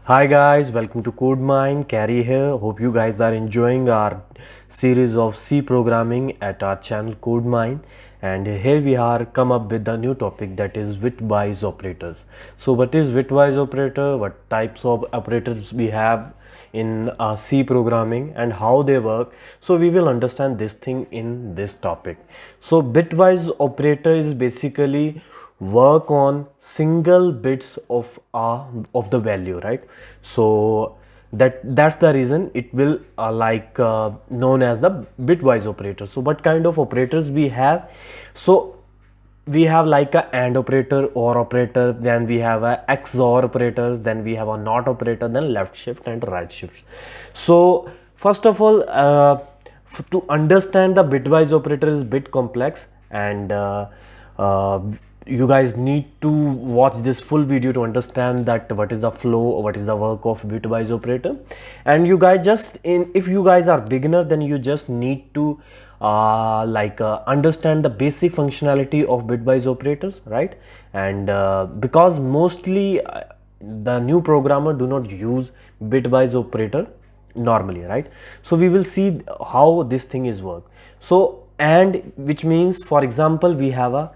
Hi guys, welcome to CodeMine. Carrie here. Hope you guys are enjoying our series of C programming at our channel CodeMine. And here we are come up with a new topic, that is bitwise operators. So what is bitwise operator? What types of operators we have in C programming and how they work? So we will understand this thing in this topic. So bitwise operator is basically work on single bits of the value, right? So that's the reason it will known as the bitwise operator. So what kind of operators we have? So we have like a AND operator, OR operator, then we have a XOR operators, then we have a NOT operator, then left shift and right shift. So first of all, to understand the bitwise operator is bit complex, and uh, you guys need to watch this full video to understand that what is the flow or what is the work of bitwise operator. And you guys if you guys are beginner, then you just need to understand the basic functionality of bitwise operators, right? And because mostly the new programmer do not use bitwise operator normally, right? So we will see how this thing is work. So and which means, for example, we have a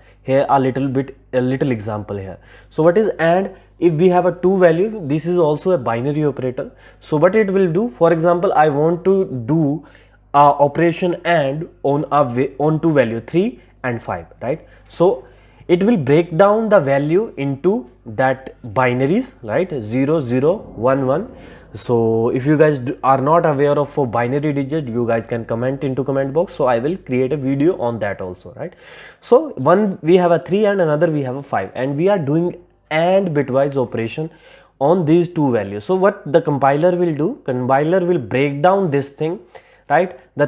little example here. So what is and? If we have a two value, this is also a binary operator. So what it will do, for example, I want to do operation and on two value 3 and 5, right? So it will break down the value into that binaries, right? 0 0 1 1. So if you guys are not aware of a binary digit, you guys can comment into comment box, so I will create a video on that also, right? So one we have a 3 and another we have a 5, and we are doing and bitwise operation on these two values. So what the compiler will do, compiler will break down this thing, right? The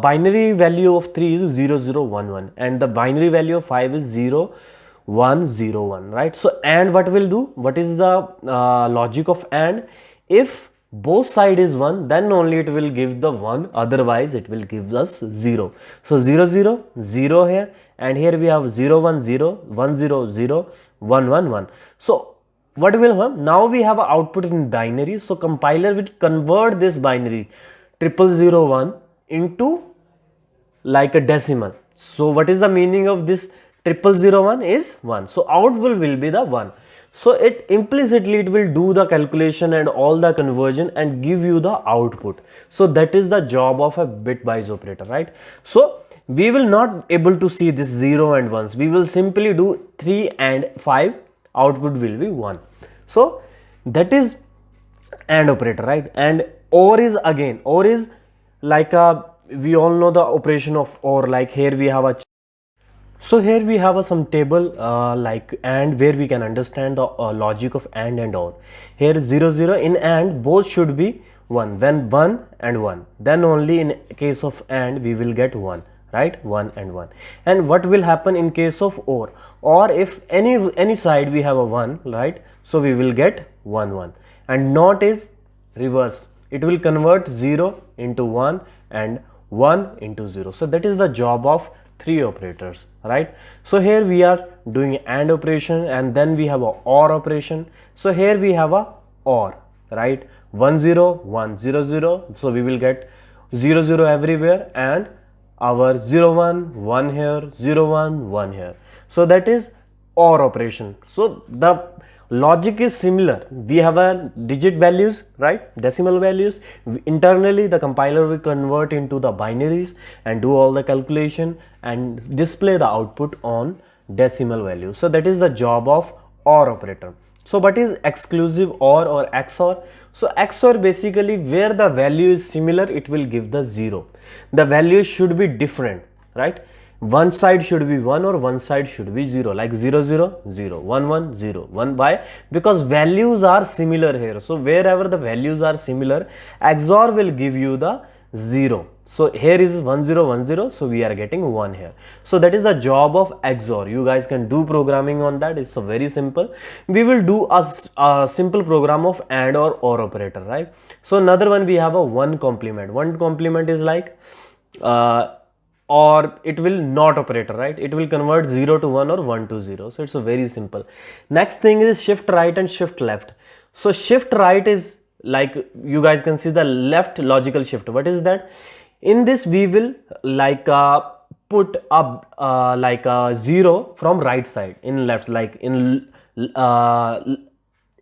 binary value of 3 is 0 0 1 1, and the binary value of 5 is 0 1 0 1, right? So and what will do, what is the logic of and? If both side is 1, then only it will give the 1, otherwise it will give us 0. So 0 0 0 here, and here we have 0 1 0 1 0 0 1 1 1. So what will happen? Now we have an output in binary, so compiler will convert this binary 0001 into like a decimal. So what is the meaning of this 0001 is 1. So output will be the 1. So it implicitly it will do the calculation and all the conversion and give you the output. So that is the job of a bitwise operator, right? So we will not able to see this 0 and 1s. We will simply do 3 and 5. Output will be 1. So that is AND operator, right? And OR is again, OR is like a, we all know the operation of OR. Like here we have a, so here we have some table like AND, where we can understand the logic of and OR. Here 0 0 in AND both should be 1. When 1 and 1, then only in case of AND we will get 1, right? 1 and 1. And what will happen in case of OR? Or if any side we have a 1, right? So we will get 1 1. And NOT is reverse, it will convert 0 into 1 and 1 into 0. So that is the job of three operators, right? So here we are doing AND operation, and then we have a OR operation. So here we have a OR, right? 1 0 1 0 0. So we will get 0 0 everywhere, and our 0 1 1 here, 0 1 1 here. So that is OR operation. So the logic is similar. We have a digit values, right? Decimal values. Internally the compiler will convert into the binaries and do all the calculation and display the output on decimal value. So that is the job of OR operator. So what is exclusive or XOR? So XOR basically where the value is similar, it will give the 0. The value should be different, right? One side should be 1 or one side should be 0, like 0 0 0 1 1 0 1. Why? Because values are similar here. So wherever the values are similar, XOR will give you the 0. So here is 1 0 1 0, so we are getting 1 here. So that is the job of XOR. You guys can do programming on that. It's very simple. We will do a simple program of AND or OR operator, right? So another one, we have a 1 complement. 1 complement is like or it will not operator, right? It will convert 0 to 1 or 1 to 0. So it's a very simple. Next thing is shift right and shift left. So shift right is like, you guys can see the left logical shift. What is that? In this we will like put up like a 0 from right side in left, like uh,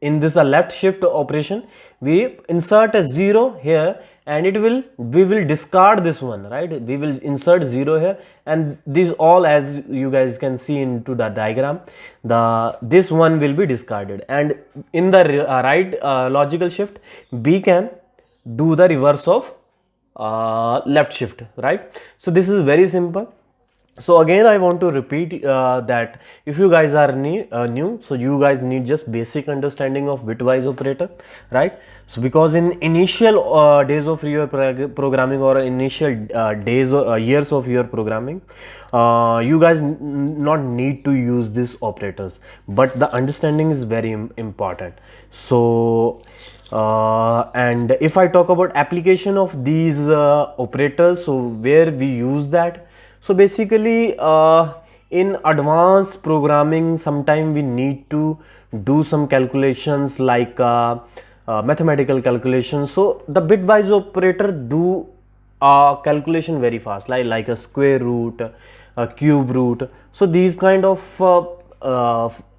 in this a left shift operation, we insert a 0 here, and it will, we will discard this one, right? We will insert 0 here, and this all, as you guys can see into the diagram, the this one will be discarded, and in the right logical shift, B can do the reverse of left shift, right? So this is very simple. So again I want to repeat that if you guys are new, so you guys need just basic understanding of bitwise operator, right? So because in initial days of your programming, or initial days or years of your programming, you guys not need to use these operators, but the understanding is very important. So and if I talk about application of these operators, so where we use that, so basically in advanced programming, sometime we need to do some calculations like mathematical calculations. So the bitwise operator do calculation very fast, like a square root, a cube root. So these kind of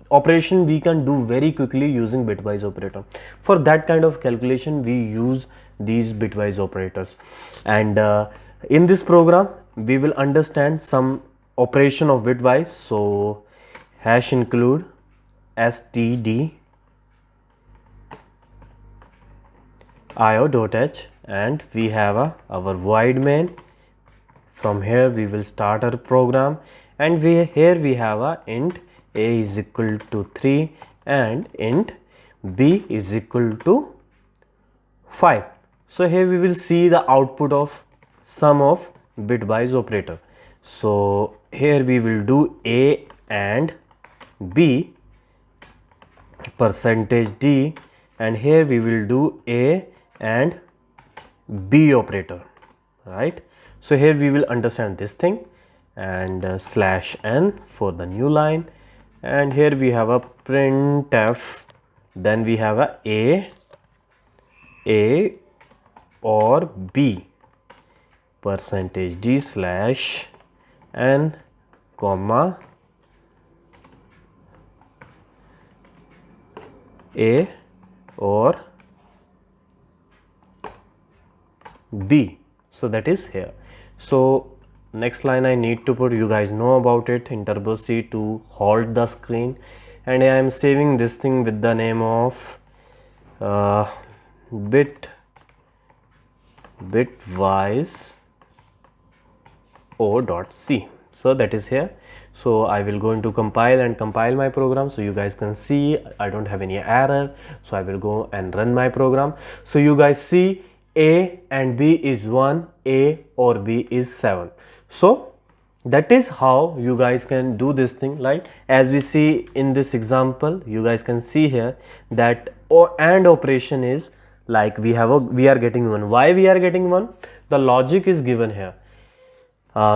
operation we can do very quickly using bitwise operator. For that kind of calculation we use these bitwise operators, and in this program we will understand some operation of bitwise. So hash include std io.h, and we have our void main. From here we will start our program, and here we have a int a is equal to 3 and int b is equal to 5. So here we will see the output of sum of bitwise operator. So here we will do a and b percentage d, and here we will do a and b operator, right? So here we will understand this thing, and slash n for the new line, and here we have a printf, then we have a or b percentage d slash n comma a or b. So that is here. So next line I need to put, you guys know about it, in Turbo C to halt the screen, and I am saving this thing with the name of bitwise o.c. So that is here. So I will go into compile and compile my program, so you guys can see I don't have any error. So I will go and run my program. So you guys see a and b is 1, a or b is 7. So that is how you guys can do this thing, right? As we see in this example, you guys can see here that AND operation is like we are getting 1. Why we are getting 1? The logic is given here.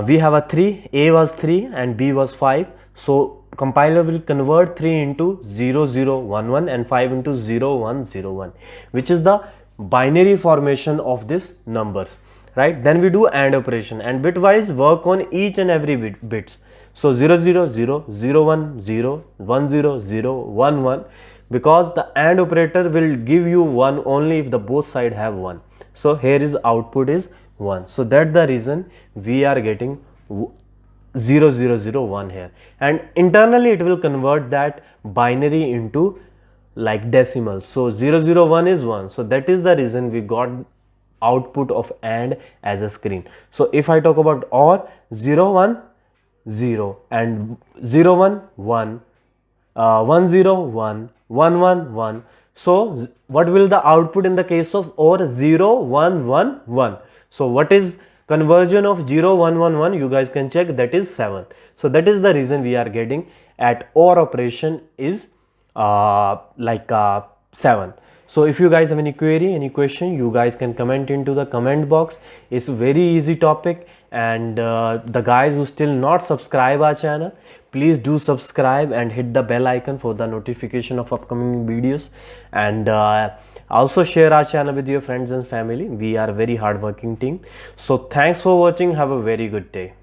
We have a 3, a was 3 and b was 5. So compiler will convert 3 into 0 0 1 1 and 5 into 0 1 0 1, which is the binary formation of this numbers, right? Then we do AND operation, and bitwise work on each and every bits. So 0 0 0 0 1 0 1 0 0 1 1, because the AND operator will give you 1 only if the both side have 1. So here is output is 1. So that's the reason we are getting 0 0 0 1 here, and internally it will convert that binary into like decimals. So 0 0 1 is 1. So that is the reason we got output of AND as a screen. So if I talk about OR, 0 1 0 and 0 1 1, 1 0 1 1 1 1. So what will the output in the case of OR? 0 1 1 1. So what is conversion of 0 1 1 1? You guys can check, that is 7. So that is the reason we are getting at OR operation is 7. So if you guys have any query, any question, you guys can comment into the comment box. It's very easy topic, and the guys who still not subscribe our channel, please do subscribe and hit the bell icon for the notification of upcoming videos. And also share our channel with your friends and family. We are a very hardworking team. So thanks for watching. Have a very good day.